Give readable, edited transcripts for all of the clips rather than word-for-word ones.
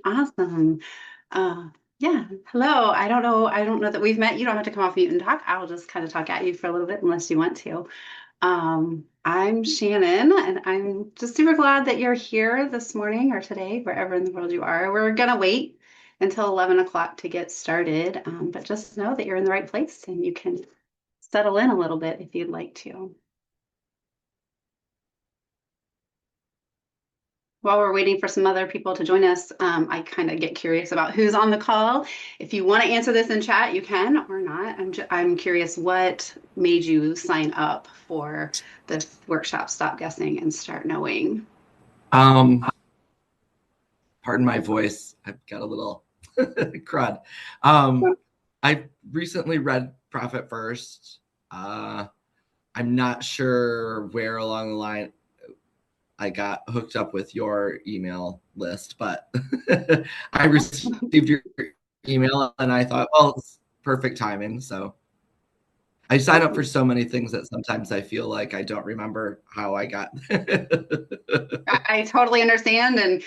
Awesome. Uh, yeah. Hello. I don't know that we've met. You don't have to come off mute and talk. I'll just kind of talk at you for a little bit unless you want to. I'm Shannon, and I'm just super glad that you're here this morning or today, wherever in the world you are. We're gonna wait until 11 o'clock to get started, but just know that you're in the right place and you can settle in a little bit if you'd like to. While we're waiting for some other people to join us, I kind of get curious about who's on the call. If you want to answer this in chat, you can or not. I'm curious what made you sign up for this workshop, Stop Guessing and Start Knowing. Um, Pardon my voice. I've got a little crud. I recently read Profit First. I'm not sure where along the line I got hooked up with your email list, but I received your email and I thought, well, it's perfect timing. So I sign up for so many things that sometimes I feel like I don't remember how I got. I totally understand, and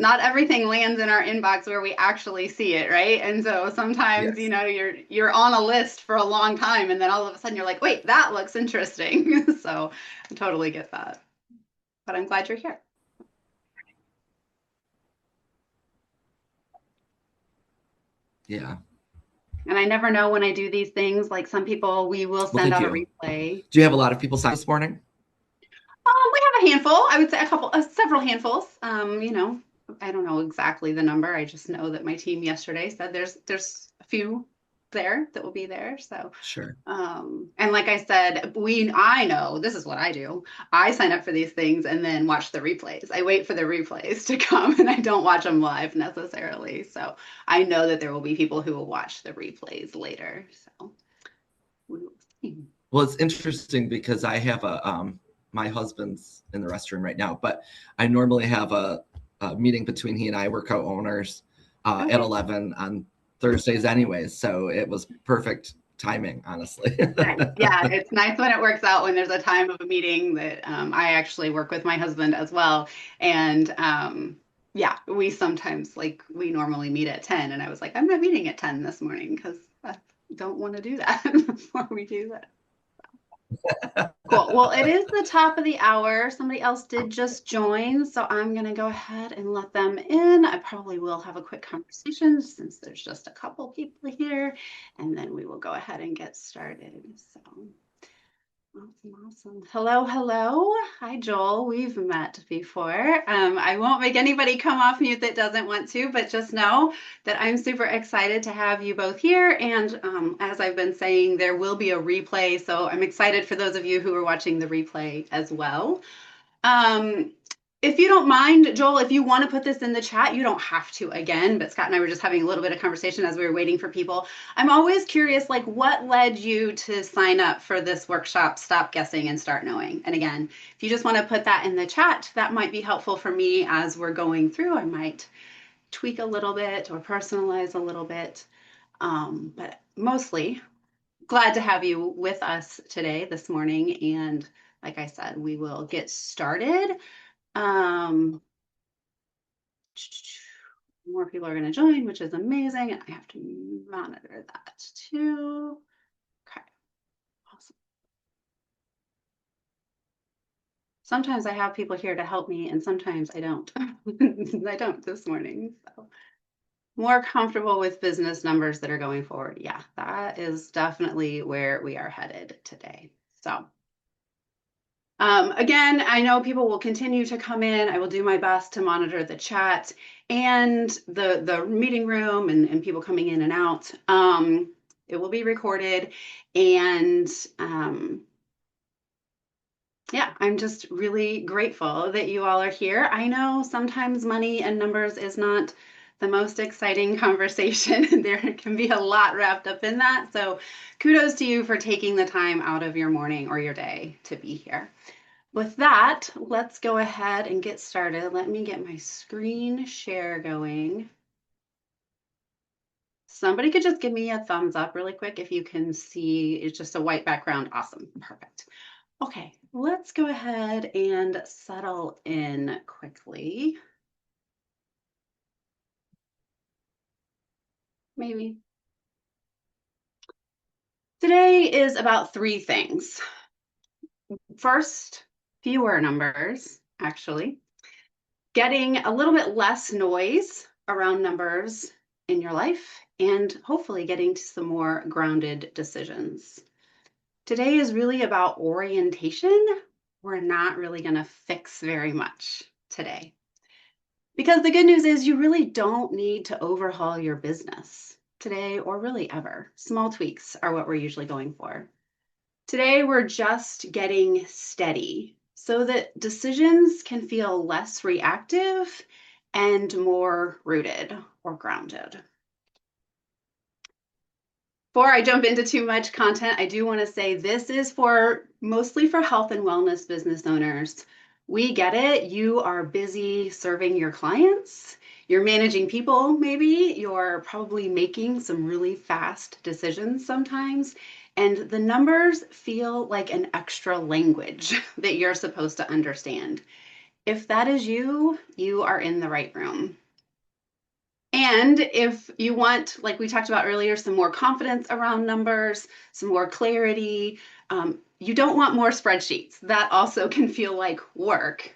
not everything lands in our inbox where we actually see it, right? And so sometimes, Yes. you're on a list for a long time, and then all of a sudden you're like, wait, that looks interesting. So I totally get that. But I'm glad you're here. Yeah. And I never know when I do these things. Like some people, we will Well, send thank out a you. replay. Do you have a lot of people sign this morning? We have a handful. I would say several handfuls. I don't know exactly the number. I just know that my team yesterday said there's a few there that will be there. So, Sure. and like I said, I know this is what I do. I sign up for these things and then watch the replays. I wait for the replays to come, and I don't watch them live necessarily. So I know that there will be people who will watch the replays later. So we will see. Well, it's interesting because I have my husband's in the restroom right now, but I normally have a meeting between he and I. We're co-owners at Okay. 11 on Thursdays, anyways. So it was perfect timing, honestly. Nice. Yeah, it's nice when it works out when there's a time of a meeting that I actually work with my husband as well. And yeah, we sometimes we normally meet at 10, and I was like, I'm not meeting at 10 this morning because I don't want to do that before we do that. Cool. Well, it is the top of the hour. Somebody else did just join, so I'm going to go ahead and let them in. I probably will have a quick conversation since there's just a couple people here, and then we will go ahead and get started. So. Awesome. Hello, hello. Hi, Joel. We've met before. I won't make anybody come off mute that doesn't want to, but just know that I'm super excited to have you both here. And as I've been saying, there will be a replay. So I'm excited for those of you who are watching the replay as well. Um, if you don't mind, Joel, if you want to put this in the chat, you don't have to again, but Scott and I were just having a little bit of conversation as we were waiting for people. I'm always curious, what led you to sign up for this workshop, Stop Guessing and Start Knowing? And again, if you just want to put that in the chat, that might be helpful for me as we're going through. I might tweak a little bit or personalize a little bit. But mostly glad to have you with us today, this morning. And like I said, we will get started. Um, more people are going to join, which is amazing. And I have to monitor that too. Okay, awesome. Sometimes I have people here to help me, and sometimes I don't. I don't this morning. So more comfortable with business numbers that are going forward. Yeah, that is definitely where we are headed today. So again, I know people will continue to come in. I will do my best to monitor the chat and the meeting room and people coming in and out. It will be recorded, and yeah, I'm just really grateful that you all are here. I know sometimes money and numbers is not the most exciting conversation. There can be a lot wrapped up in that. So kudos to you for taking the time out of your morning or your day to be here. With that, let's go ahead and get started. Let me get my screen share going. Somebody could just give me a thumbs up really quick if you can see it's just a white background. Awesome, perfect. Okay, let's go ahead and settle in quickly. maybe. Today is about three things. First, fewer numbers, actually. Getting a little bit less noise around numbers in your life, and hopefully getting to some more grounded decisions. Today is really about orientation. We're not really going to fix very much today. Because the good news is you really don't need to overhaul your business today or really ever. Small tweaks are what we're usually going for. Today, we're just getting steady so that decisions can feel less reactive and more rooted or grounded. Before I jump into too much content, I do want to say this is mostly for health and wellness business owners. We get it. You are busy serving your clients. You're managing people, maybe. You're probably making some really fast decisions sometimes. And the numbers feel like an extra language that you're supposed to understand. If that is you, you are in the right room. And if you want, like we talked about earlier, some more confidence around numbers, some more clarity, you don't want more spreadsheets. That also can feel like work.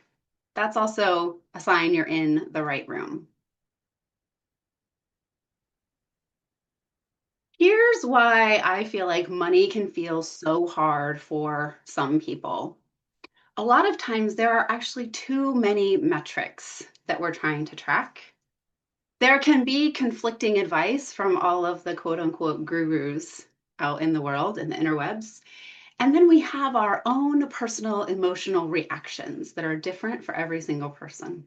That's also a sign you're in the right room. Here's why I feel like money can feel so hard for some people. A lot of times there are actually too many metrics that we're trying to track. There can be conflicting advice from all of the quote unquote gurus out in the world, in the interwebs. And then we have our own personal emotional reactions that are different for every single person.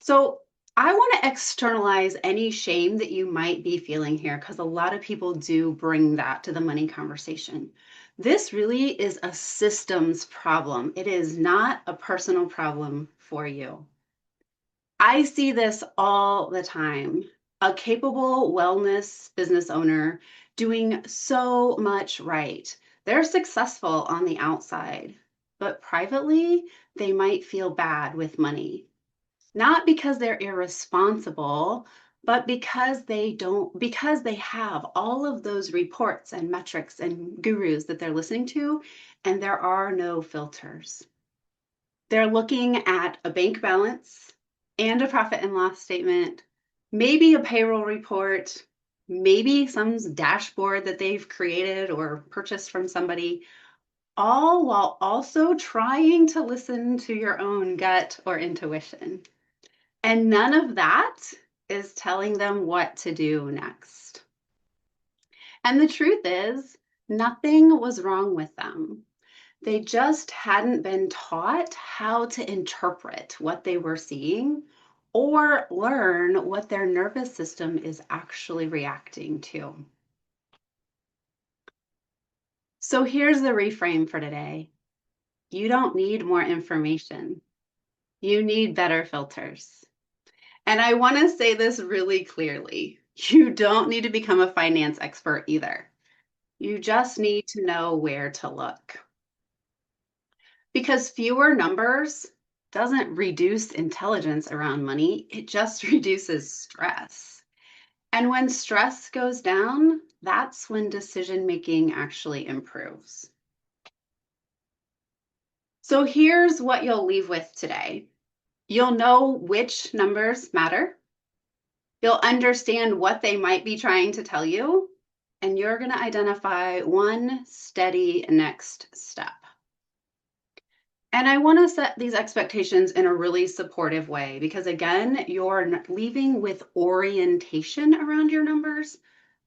So I want to externalize any shame that you might be feeling here because a lot of people do bring that to the money conversation. This really is a systems problem. It is not a personal problem for you. I see this all the time. A capable wellness business owner doing so much right. They're successful on the outside, but privately, they might feel bad with money. Not because they're irresponsible, but because because they have all of those reports and metrics and gurus that they're listening to, and there are no filters. They're looking at a bank balance and a profit and loss statement, maybe a payroll report, maybe some dashboard that they've created or purchased from somebody, all while also trying to listen to your own gut or intuition. And none of that is telling them what to do next. And the truth is, nothing was wrong with them. They just hadn't been taught how to interpret what they were seeing or learn what their nervous system is actually reacting to. So here's the reframe for today. You don't need more information. You need better filters. And I want to say this really clearly. You don't need to become a finance expert either. You just need to know where to look. Because fewer numbers doesn't reduce intelligence around money, it just reduces stress. And when stress goes down, that's when decision making actually improves. So here's what you'll leave with today. You'll know which numbers matter. You'll understand what they might be trying to tell you, and you're going to identify one steady next step. And I want to set these expectations in a really supportive way because, again, you're leaving with orientation around your numbers,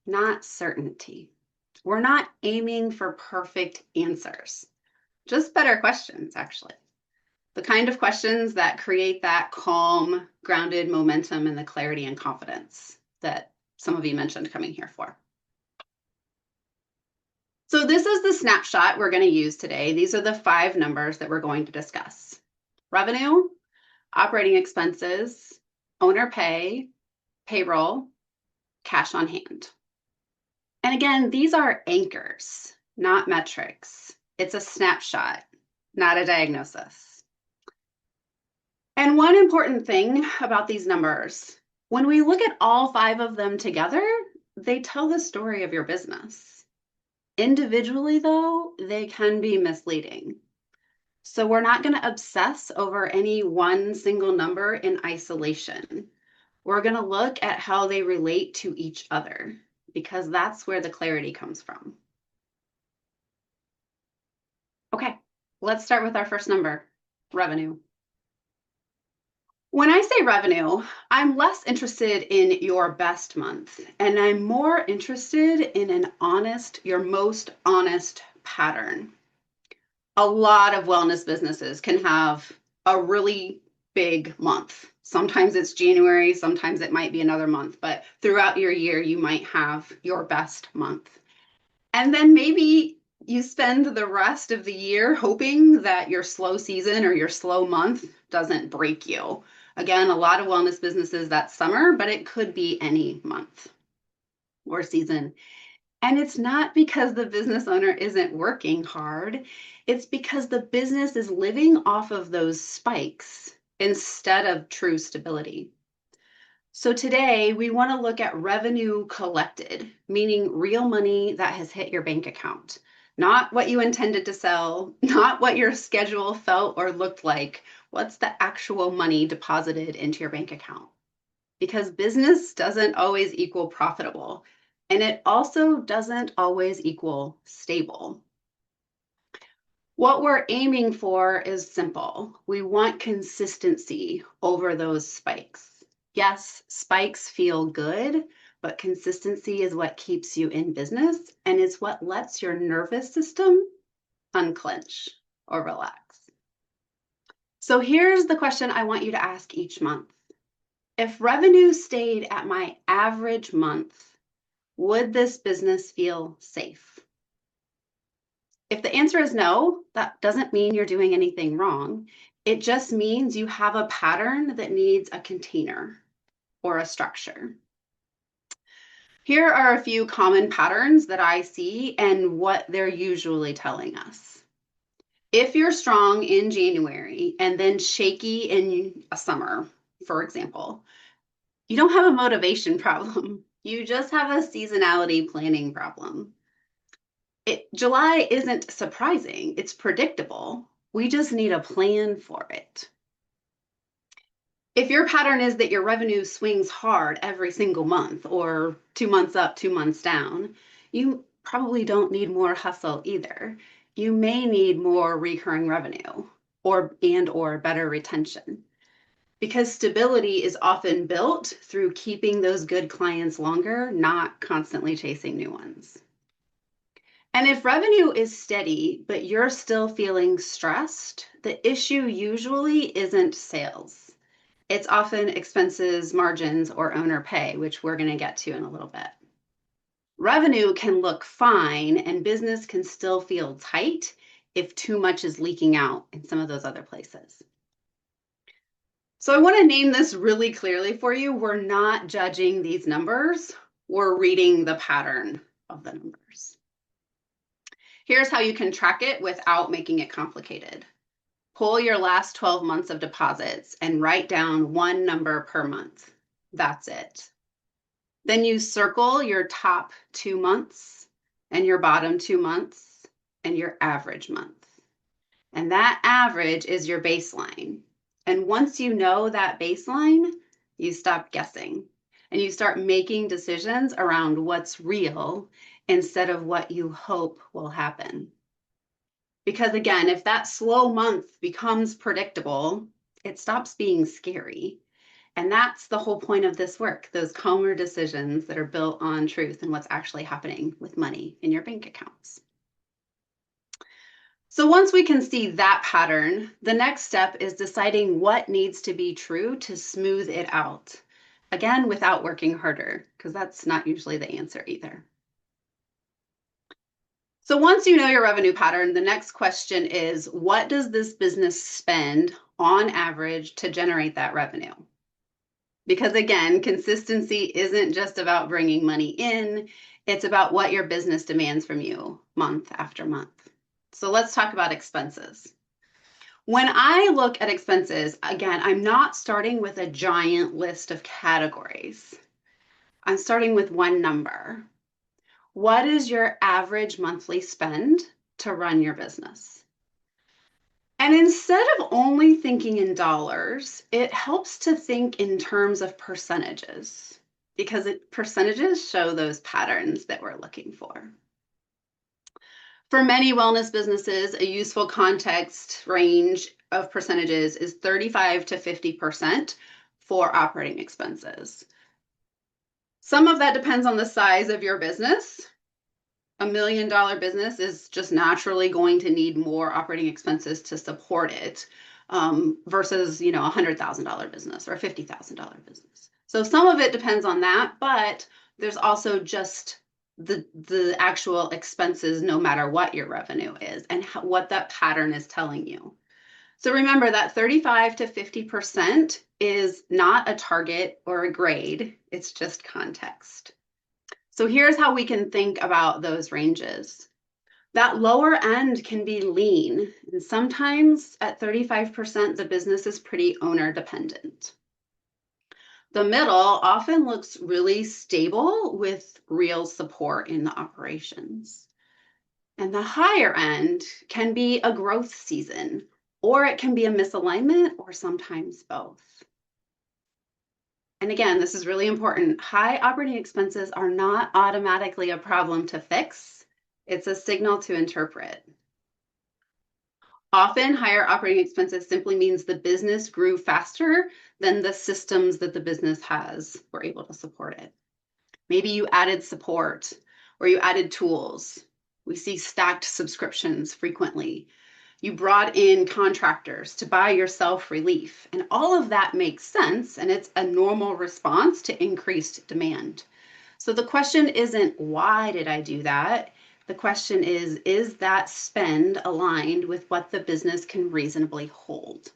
not certainty. We're not aiming for perfect answers, just better questions, actually. The kind of questions that create that calm, grounded momentum and the clarity and confidence that some of you mentioned coming here for. So this is the snapshot we're going to use today. These are the 5 numbers that we're going to discuss. Revenue, operating expenses, owner pay, payroll, cash on hand. And again, these are anchors, not metrics. It's a snapshot, not a diagnosis. And one important thing about these numbers, when we look at all 5 of them together, they tell the story of your business. Individually, though, they can be misleading. So we're not going to obsess over any one single number in isolation. We're going to look at how they relate to each other because that's where the clarity comes from. Okay, let's start with our first number, revenue. When I say revenue, I'm less interested in your best month, and I'm more interested in your most honest pattern. A lot of wellness businesses can have a really big month. Sometimes it's January, sometimes it might be another month, but throughout your year, you might have your best month. And then maybe you spend the rest of the year hoping that your slow season or your slow month doesn't break you. Again, a lot of wellness businesses that's summer, but it could be any month or season. And it's not because the business owner isn't working hard. It's because the business is living off of those spikes instead of true stability. So today we want to look at revenue collected, meaning real money that has hit your bank account, not what you intended to sell, not what your schedule felt or looked like. What's the actual money deposited into your bank account? Because business doesn't always equal profitable, and it also doesn't always equal stable. What we're aiming for is simple. We want consistency over those spikes. Yes, spikes feel good, but consistency is what keeps you in business and is what lets your nervous system unclench or relax. So here's the question I want you to ask each month. If revenue stayed at my average month, would this business feel safe? If the answer is no, that doesn't mean you're doing anything wrong. It just means you have a pattern that needs a container or a structure. Here are a few common patterns that I see and what they're usually telling us. If you're strong in January and then shaky in a summer, for example, you don't have a motivation problem. You just have a seasonality planning problem. July isn't surprising, it's predictable. We just need a plan for it. If your pattern is that your revenue swings hard every single month or 2 months up, 2 months down, you probably don't need more hustle either. You may need more recurring revenue or better retention. Because stability is often built through keeping those good clients longer, not constantly chasing new ones. And if revenue is steady, but you're still feeling stressed, the issue usually isn't sales. It's often expenses, margins, or owner pay, which we're going to get to in a little bit. Revenue can look fine and business can still feel tight if too much is leaking out in some of those other places. So I want to name this really clearly for you. We're not judging these numbers. We're reading the pattern of the numbers. Here's how you can track it without making it complicated. Pull your last 12 months of deposits and write down one number per month. That's it. Then you circle your top 2 months and your bottom 2 months and your average month. And that average is your baseline. And once you know that baseline, you stop guessing and you start making decisions around what's real instead of what you hope will happen. Because again, if that slow month becomes predictable, it stops being scary. And that's the whole point of this work, those calmer decisions that are built on truth and what's actually happening with money in your bank accounts. So once we can see that pattern, the next step is deciding what needs to be true to smooth it out. Again, without working harder, because that's not usually the answer either. So once you know your revenue pattern, the next question is, what does this business spend on average to generate that revenue? Because again, consistency isn't just about bringing money in, it's about what your business demands from you month after month. So let's talk about expenses. When I look at expenses, again, I'm not starting with a giant list of categories. I'm starting with one number. What is your average monthly spend to run your business? And instead of only thinking in dollars, it helps to think in terms of percentages because percentages show those patterns that we're looking for. For many wellness businesses, a useful context range of percentages is 35 to 50% for operating expenses. Some of that depends on the size of your business. $1 million business is just naturally going to need more operating expenses to support it versus, a $100,000 business or a $50,000 business. So some of it depends on that, but there's also just the actual expenses, no matter what your revenue is and what that pattern is telling you. So remember that 35 to 50% is not a target or a grade, it's just context. So here's how we can think about those ranges. That lower end can be lean, and sometimes at 35%, the business is pretty owner dependent. The middle often looks really stable with real support in the operations. And the higher end can be a growth season, or it can be a misalignment, or sometimes both. And again, this is really important. High operating expenses are not automatically a problem to fix. It's a signal to interpret. Often, higher operating expenses simply means the business grew faster than the systems that the business has were able to support it. Maybe you added support or you added tools. We see stacked subscriptions frequently. You brought in contractors to buy yourself relief, and all of that makes sense, and it's a normal response to increased demand. So the question isn't, why did I do that? The question is that spend aligned with what the business can reasonably hold?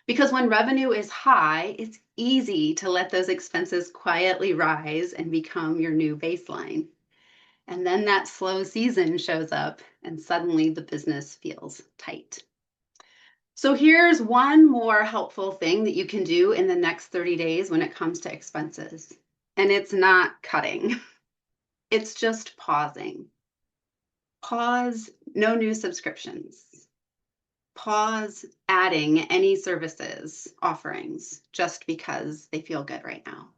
Because when revenue is high, it's easy to let those expenses quietly rise and become your new baseline. And then that slow season shows up and suddenly the business feels tight. So here's one more helpful thing that you can do in the next 30 days when it comes to expenses. And it's not cutting. It's just pausing. Pause, no new subscriptions. Pause adding any services offerings just because they feel good right now.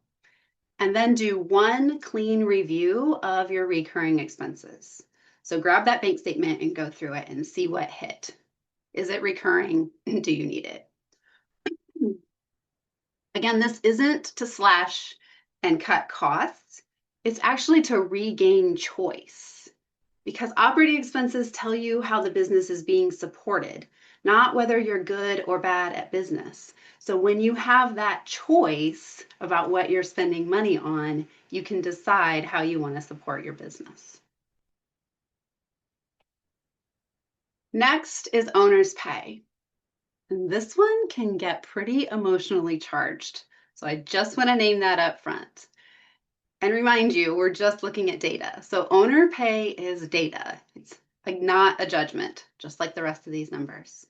And then do one clean review of your recurring expenses. So grab that bank statement and go through it and see what hit. Is it recurring? Do you need it? Again, this isn't to slash and cut costs. It's actually to regain choice, because operating expenses tell you how the business is being supported, not whether you're good or bad at business. So when you have that choice about what you're spending money on, you can decide how you want to support your business. Next is owner's pay. And this one can get pretty emotionally charged. So I just want to name that up front. And remind you, we're just looking at data. So owner pay is data. It's like not a judgment, just like the rest of these numbers.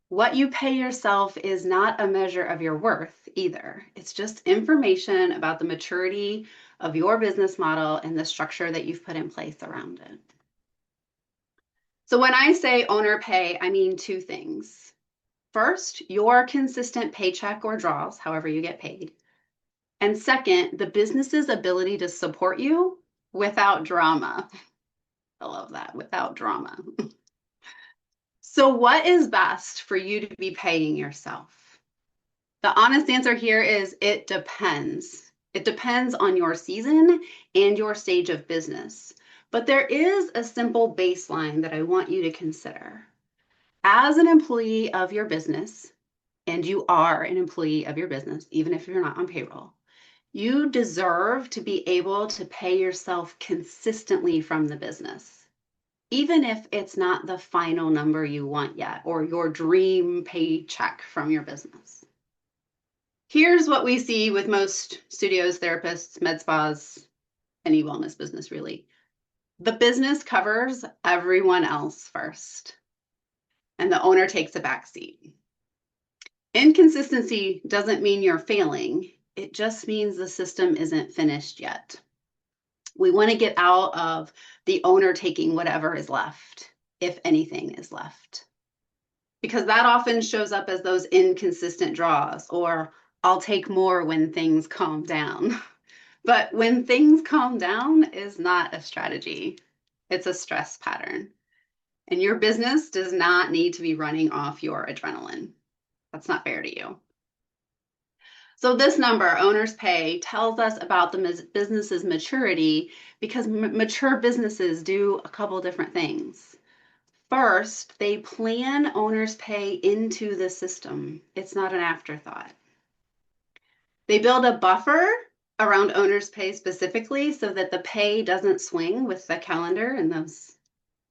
What you pay yourself is not a measure of your worth either. It's just information about the maturity of your business model and the structure that you've put in place around it. So when I say owner pay, I mean two things. First, your consistent paycheck or draws, however you get paid. And second, the business's ability to support you without drama. I love that, without drama. So what is best for you to be paying yourself? The honest answer here is it depends. It depends on your season and your stage of business. But there is a simple baseline that I want you to consider. As an employee of your business, and you are an employee of your business, even if you're not on payroll, you deserve to be able to pay yourself consistently from the business, even if it's not the final number you want yet or your dream paycheck from your business. Here's what we see with most studios, therapists, med spas, any wellness business really. The business covers everyone else first, and the owner takes a back seat. Inconsistency doesn't mean you're failing. It just means the system isn't finished yet. We want to get out of the owner taking whatever is left, if anything is left, because that often shows up as those inconsistent draws, or I'll take more when things calm down. But when things calm down is not a strategy. It's a stress pattern. And your business does not need to be running off your adrenaline. That's not fair to you. So this number, owner's pay, tells us about the business's maturity because mature businesses do a couple different things. First, they plan owner's pay into the system. It's not an afterthought. They build a buffer around owner's pay specifically so that the pay doesn't swing with the calendar and those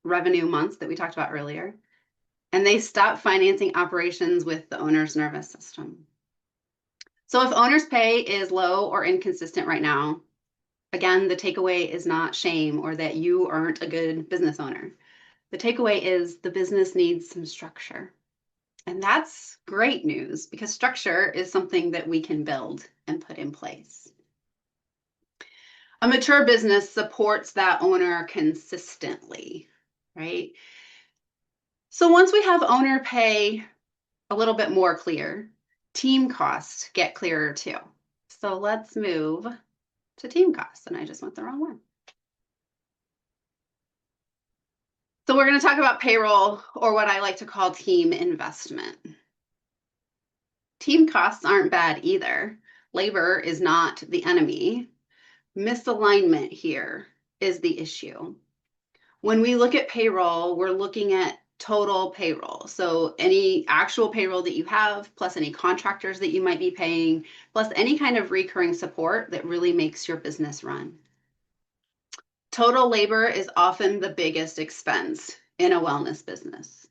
revenue months that we talked about earlier. And they stop financing operations with the owner's nervous system. So if owner's pay is low or inconsistent right now, again, the takeaway is not shame or that you aren't a good business owner. The takeaway is the business needs some structure. And that's great news because structure is something that we can build and put in place. A mature business supports that owner consistently, right? So once we have owner pay a little bit more clear, team costs get clearer too. So let's move to team costs, and I just went the wrong one. So we're going to talk about payroll, or what I like to call team investment. Team costs aren't bad either. Labor is not the enemy. Misalignment here is the issue. When we look at payroll, we're looking at total payroll. So any actual payroll that you have, plus any contractors that you might be paying, plus any kind of recurring support that really makes your business run. Total labor is often the biggest expense in a wellness business.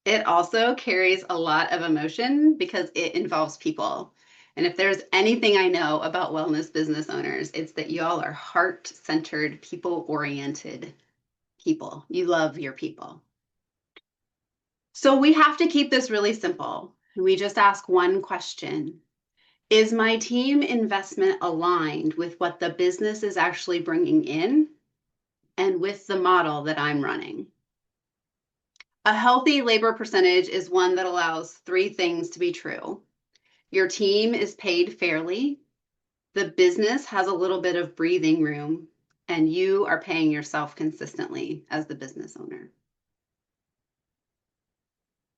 It also carries a lot of emotion because it involves people. And if there's anything I know about wellness business owners, it's that y'all are heart-centered, people-oriented people. You love your people. So we have to keep this really simple. We just ask one question. Is my team investment aligned with what the business is actually bringing in and with the model that I'm running? A healthy labor percentage is one that allows three things to be true. Your team is paid fairly, the business has a little bit of breathing room, and you are paying yourself consistently as the business owner.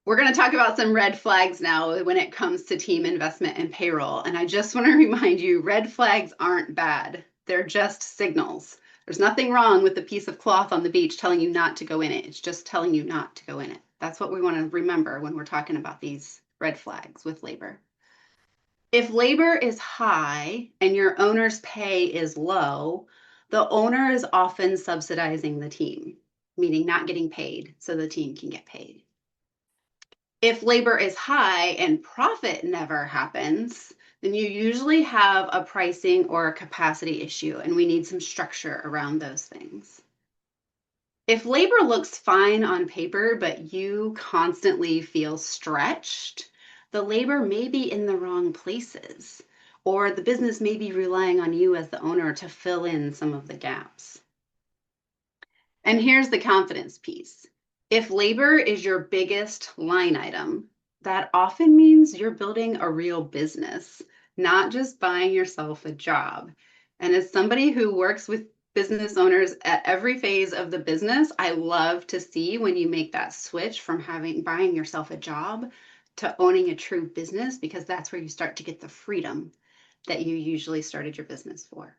We're going to talk about some red flags now when it comes to team investment and payroll. And I just want to remind you, red flags aren't bad. They're just signals. There's nothing wrong with the piece of cloth on the beach telling you not to go in it. It's just telling you not to go in it. That's what we want to remember when we're talking about these red flags with labor. If labor is high and your owner's pay is low, the owner is often subsidizing the team, meaning not getting paid so the team can get paid. If labor is high and profit never happens, then you usually have a pricing or a capacity issue, and we need some structure around those things. If labor looks fine on paper, but you constantly feel stretched, the labor may be in the wrong places, or the business may be relying on you as the owner to fill in some of the gaps. And here's the confidence piece. If labor is your biggest line item, that often means you're building a real business, not just buying yourself a job. And as somebody who works with business owners at every phase of the business, I love to see when you make that switch from buying yourself a job to owning a true business, because that's where you start to get the freedom that you usually started your business for.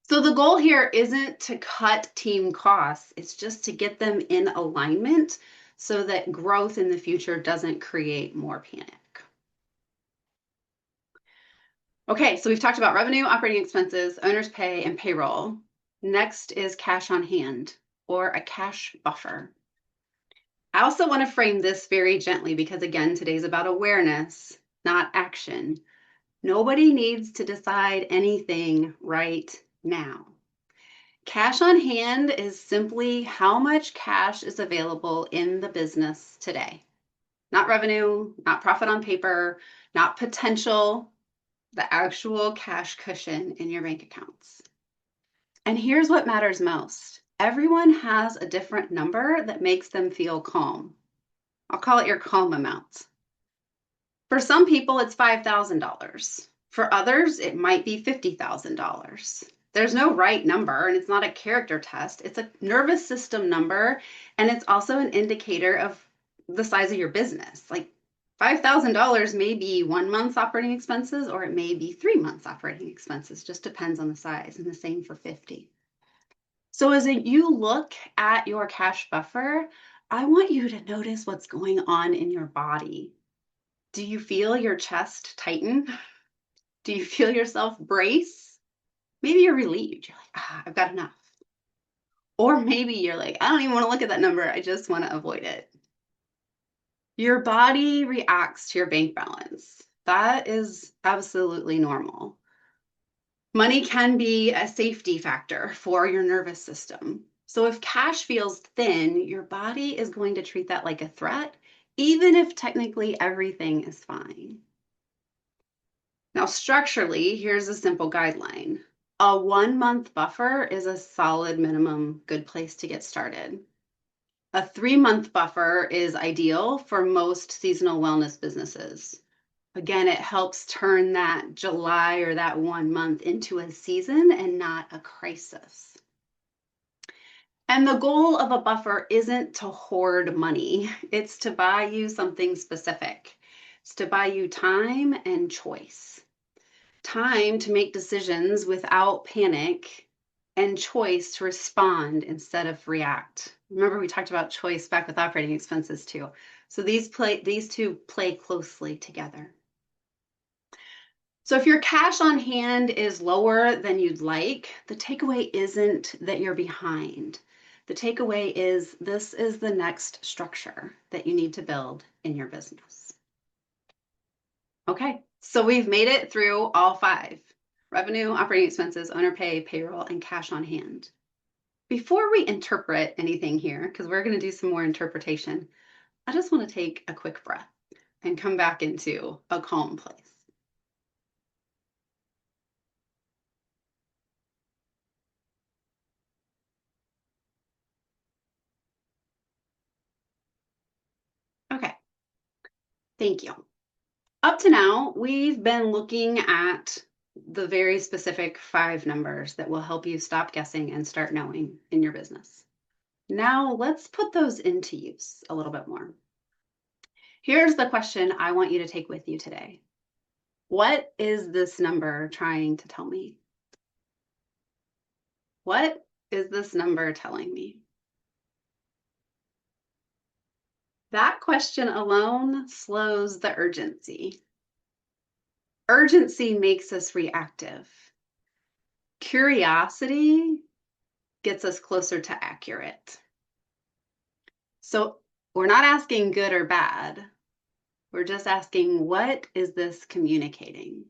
So the goal here isn't to cut team costs, it's just to get them in alignment so that growth in the future doesn't create more panic. Okay, so we've talked about revenue, operating expenses, owner's pay, and payroll. Next is cash on hand, or a cash buffer. I also want to frame this very gently because, again, today's about awareness, not action. Nobody needs to decide anything right now. Cash on hand is simply how much cash is available in the business today. Not revenue, not profit on paper, not potential. the actual cash cushion in your bank accounts. And here's what matters most. Everyone has a different number that makes them feel calm. I'll call it your calm amount. For some people, it's $5,000. For others, it might be $50,000. There's no right number, and it's not a character test. It's a nervous system number, and it's also an indicator of the size of your business. Like $5,000 may be 1 month's operating expenses, or it may be 3 months operating expenses. Just depends on the size, and the same for 50. So as you look at your cash buffer, I want you to notice what's going on in your body. Do you feel your chest tighten? Do you feel yourself brace? Maybe you're relieved. You're like, I've got enough. Or maybe you're like, I don't even want to look at that number. I just want to avoid it. Your body reacts to your bank balance. That is absolutely normal. Money can be a safety factor for your nervous system. So if cash feels thin, your body is going to treat that like a threat, even if technically everything is fine. Now, structurally, here's a simple guideline. A 1 month buffer is a solid minimum, good place to get started. A 3 month buffer is ideal for most seasonal wellness businesses. Again, it helps turn that July or that 1 month into a season and not a crisis. And the goal of a buffer isn't to hoard money. It's to buy you something specific. It's to buy you time and choice. Time to make decisions without panic, and choice to respond instead of react. Remember, we talked about choice back with operating expenses too. So these two play closely together. So if your cash on hand is lower than you'd like, the takeaway isn't that you're behind. The takeaway is this is the next structure that you need to build in your business. Okay, so we've made it through all 5: revenue, operating expenses, owner pay, payroll, and cash on hand. Before we interpret anything here, because we're going to do some more interpretation, I just want to take a quick breath and come back into a calm place. Okay, thank you. Up to now, we've been looking at the very specific 5 numbers that will help you stop guessing and start knowing in your business. Now let's put those into use a little bit more. Here's the question I want you to take with you today. What is this number trying to tell me? What is this number telling me? That question alone slows the urgency. Urgency makes us reactive. Curiosity gets us closer to accurate. So we're not asking good or bad. We're just asking, what is this communicating?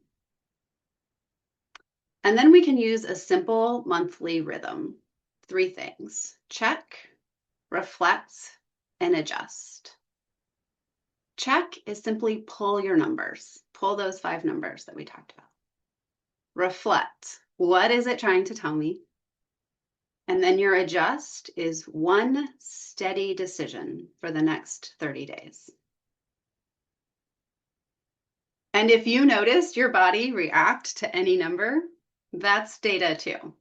And then we can use a simple monthly rhythm. 3 things: check, reflect, and adjust. Check is simply pull your numbers. Pull those 5 numbers that we talked about. Reflect. What is it trying to tell me? And then your adjust is one steady decision for the next 30 days. And if you notice your body react to any number, that's data too.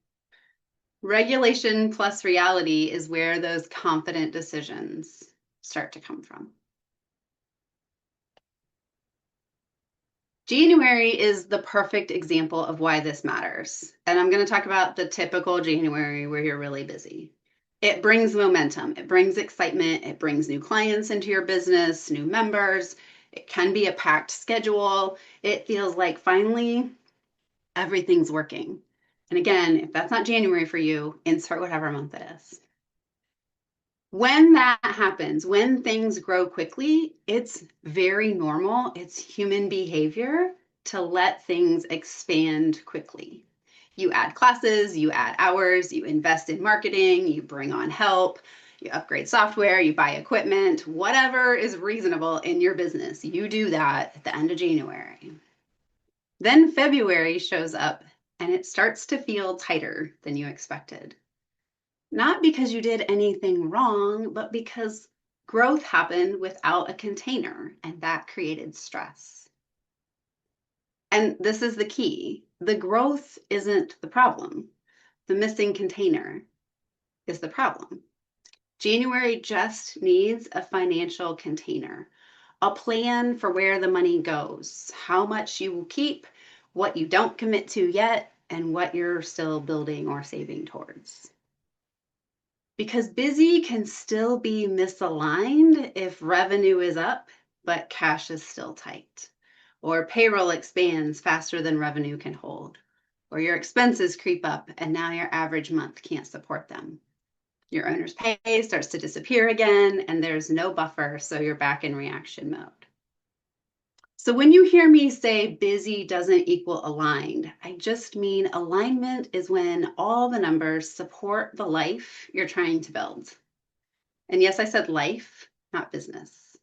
Regulation plus reality is where those confident decisions start to come from. January is the perfect example of why this matters. And I'm going to talk about the typical January where you're really busy. It brings momentum, it brings excitement, it brings new clients into your business, new members. It can be a packed schedule. It feels like finally everything's working. And again, if that's not January for you, insert whatever month it is. When that happens, when things grow quickly, it's very normal. It's human behavior to let things expand quickly. You add classes, you add hours, you invest in marketing, you bring on help, you upgrade software, you buy equipment, whatever is reasonable in your business. You do that at the end of January. Then February shows up and it starts to feel tighter than you expected. Not because you did anything wrong, but because growth happened without a container and that created stress. And this is the key. The growth isn't the problem. The missing container is the problem. January just needs a financial container, a plan for where the money goes, how much you will keep, what you don't commit to yet, and what you're still building or saving towards. Because busy can still be misaligned if revenue is up, but cash is still tight, or payroll expands faster than revenue can hold, or your expenses creep up and now your average month can't support them. Your owner's pay starts to disappear again, and there's no buffer, so you're back in reaction mode. So when you hear me say busy doesn't equal aligned, I just mean alignment is when all the numbers support the life you're trying to build. And yes, I said life, not business.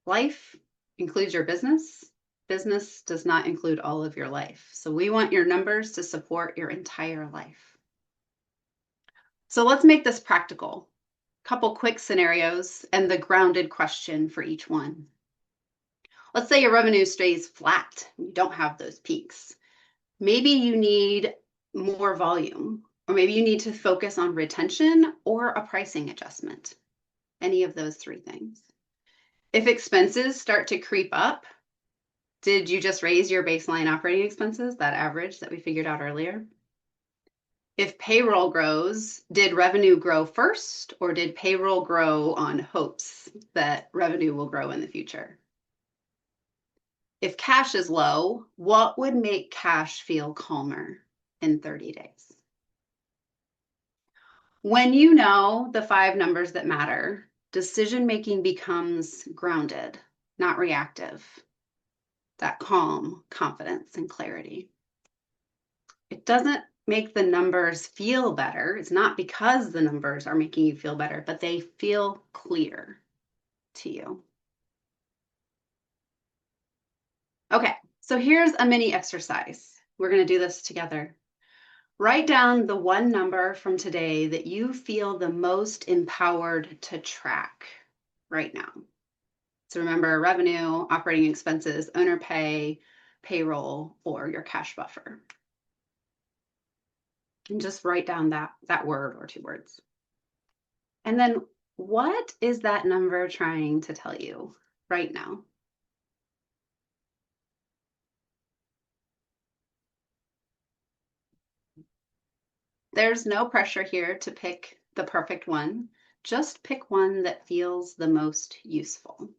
Life includes your business. Business does not include all of your life. So we want your numbers to support your entire life. So let's make this practical. Couple quick scenarios and the grounded question for each one. Let's say your revenue stays flat, you don't have those peaks. Maybe you need more volume, or maybe you need to focus on retention or a pricing adjustment. Any of those three things. If expenses start to creep up, did you just raise your baseline operating expenses, that average that we figured out earlier? If payroll grows, did revenue grow first, or did payroll grow on hopes that revenue will grow in the future? If cash is low, what would make cash feel calmer in 30 days? When you know the 5 numbers that matter, decision making becomes grounded, not reactive. That calm, confidence, and clarity. It doesn't make the numbers feel better. It's not because the numbers are making you feel better, but they feel clear to you. Okay, so here's a mini exercise. We're going to do this together. Write down the one number from today that you feel the most empowered to track right now. So remember revenue, operating expenses, owner pay, payroll, or your cash buffer. And just write down that word or 2 words. And then what is that number trying to tell you right now? There's no pressure here to pick the perfect one. Just pick one that feels the most useful.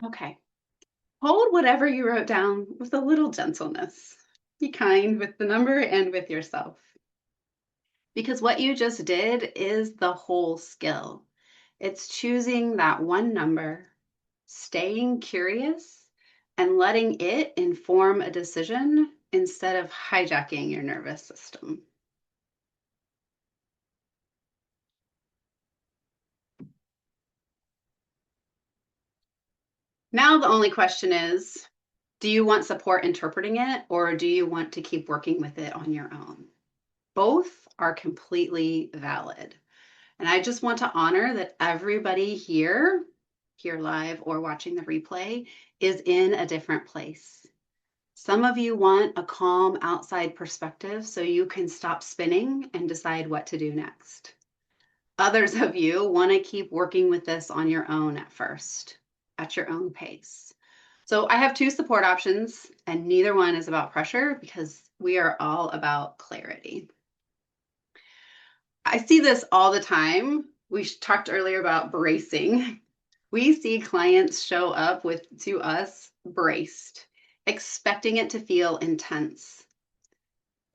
Okay. Hold whatever you wrote down with a little gentleness. Be kind with the number and with yourself. Because what you just did is the whole skill. It's choosing that one number, staying curious, and letting it inform a decision instead of hijacking your nervous system. Now the only question is, do you want support interpreting it, or do you want to keep working with it on your own? Both are completely valid. And I just want to honor that everybody here live or watching the replay, is in a different place. Some of you want a calm outside perspective so you can stop spinning and decide what to do next. Others of you want to keep working with this on your own at first, at your own pace. So I have 2 support options, and neither one is about pressure because we are all about clarity. I see this all the time. We talked earlier about bracing. We see clients show up to us braced, expecting it to feel intense.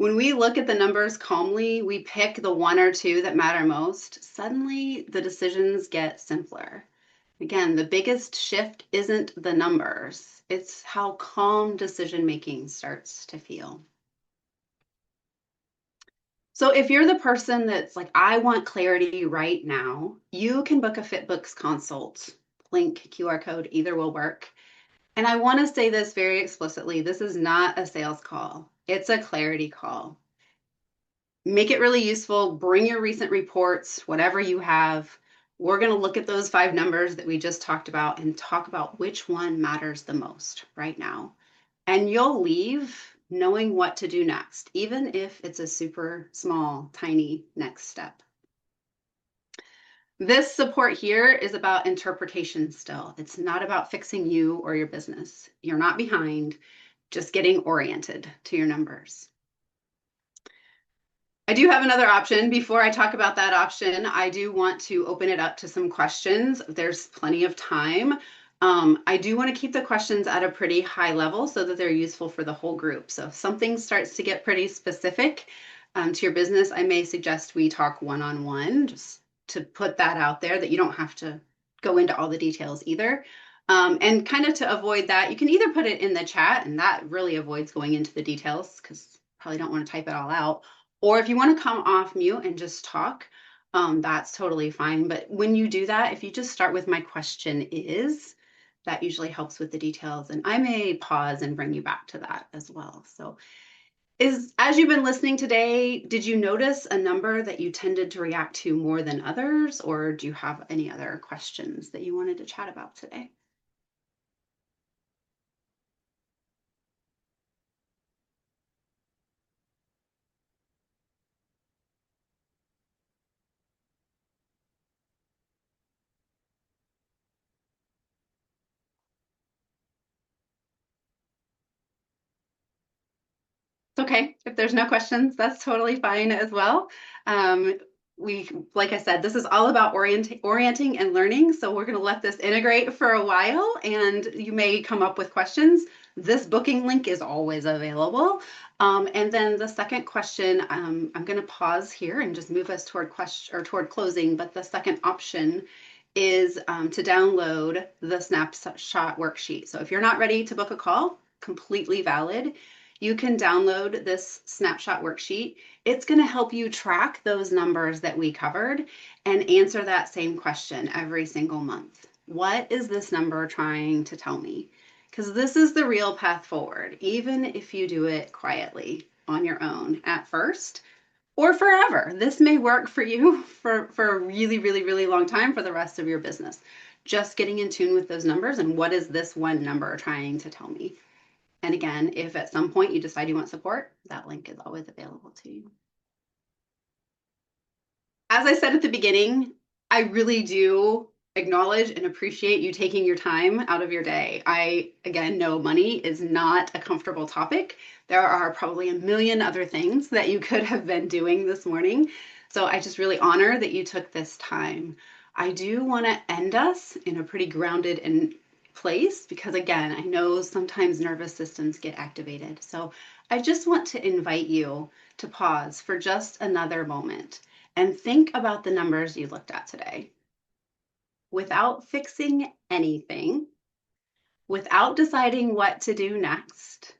When we look at the numbers calmly, we pick the one or two that matter most. Suddenly, the decisions get simpler. Again, the biggest shift isn't the numbers, it's how calm decision making starts to feel. So, if you're the person that's like, I want clarity right now, you can book a FitBooks consult. Link, QR code, either will work. And I want to say this very explicitly, this is not a sales call, it's a clarity call. Make it really useful. Bring your recent reports, whatever you have. We're going to look at those 5 numbers that we just talked about and talk about which one matters the most right now. And you'll leave knowing what to do next, even if it's a super small, tiny next step. This support here is about interpretation still. It's not about fixing you or your business. You're not behind, just getting oriented to your numbers. I do have another option. Before I talk about that option, I do want to open it up to some questions. There's plenty of time. I do want to keep the questions at a pretty high level so that they're useful for the whole group. So if something starts to get pretty specific to your business, I may suggest we talk one-on-one, just to put that out there that you don't have to go into all the details either. And kind of to avoid that, you can either put it in the chat, and that really avoids going into the details because probably don't want to type it all out. Or if you want to come off mute and just talk, that's totally fine. But when you do that, if you just start with my question is, that usually helps with the details. And I may pause and bring you back to that as well. So as you've been listening today, did you notice a number that you tended to react to more than others? Or do you have any other questions that you wanted to chat about today? It's okay. If there's no questions, that's totally fine as well. Um, like I said, this is all about orienting and learning. So we're going to let this integrate for a while and you may come up with questions. This booking link is always available. And then the second question, I'm going to pause here and just move us toward toward closing. But the second option is to download the snapshot worksheet. So if you're not ready to book a call, completely valid. You can download this snapshot worksheet. It's going to help you track those numbers that we covered and answer that same question every single month. What is this number trying to tell me? Because this is the real path forward, even if you do it quietly on your own at first or forever. This may work for you for a really, really, really long time for the rest of your business. Just getting in tune with those numbers and what is this one number trying to tell me? And again, if at some point you decide you want support, that link is always available to you. As I said at the beginning, I really do acknowledge and appreciate you taking your time out of your day. I, again, know money is not a comfortable topic. There are probably a million other things that you could have been doing this morning. So I just really honor that you took this time. I do want to end us in a pretty grounded and place because again, I know sometimes nervous systems get activated. So I just want to invite you to pause for just another moment and think about the numbers you looked at today. Without fixing anything, without deciding what to do next,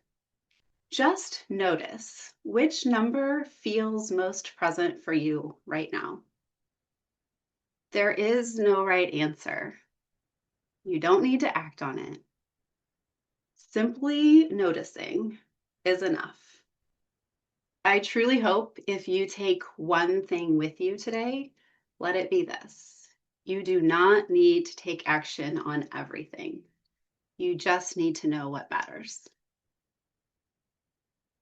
just notice which number feels most present for you right now. There is no right answer. You don't need to act on it. Simply noticing is enough. I truly hope if you take one thing with you today, let it be this. You do not need to take action on everything. You just need to know what matters.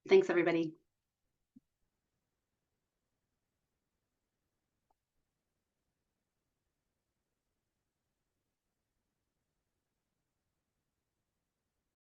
Thanks, everybody.